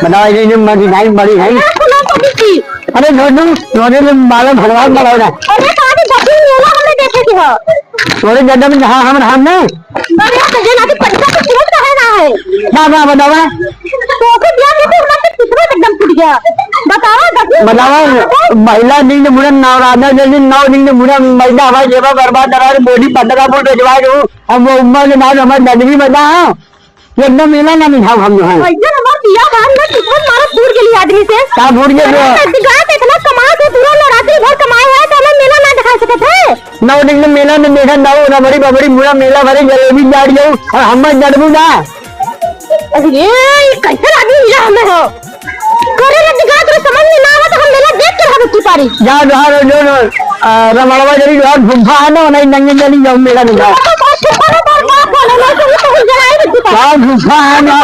बताओ ये मरी नहीं बड़ी है। अरे नोने में माला भगवान बड़ा है। अरे कहां दक्षिण मेला हमने देखे थी हो थोड़े जगह में जहां हम ने अरे तो जे ना कि पैसा तो टूट रहा है ना बताओ तो को दिया कि मतलब कितना एकदम टूट गया बताओ महिला दिन मुड़न नवराधा जल्दी 9 दिन मुड़न महिला हमारी जेबा बर्बाद करा बॉडी पटका बोल भेजवा दो हम वो उम्र के बाद हमारे दंडवी बता एकदम मेला ना निभाओ हम जो है ऐसा हमारा दिया बाहर में कितना मारा टूट गई आदमी से का भूल गए गाय पे इतना कमा के पूरा नवरात्रि भर कमाए है तो हम मेला ना दिखा सकते थे 9 दिन में मेला में देखा ना वो बड़ी बड़ी मुड़ा मेला भरे जलेबी जाड़ जाऊ और हम जड़बू ना अरे ये कैसे आदमी मिला हमें हो करे ना दिखा तो समझ में ना आवा तो हम मेला देख के रह की पारी जा जो रमणवा जरी जो गुफा है ना नहीं नंगे जली जाऊ मेला दिखा क्या गुफा है ना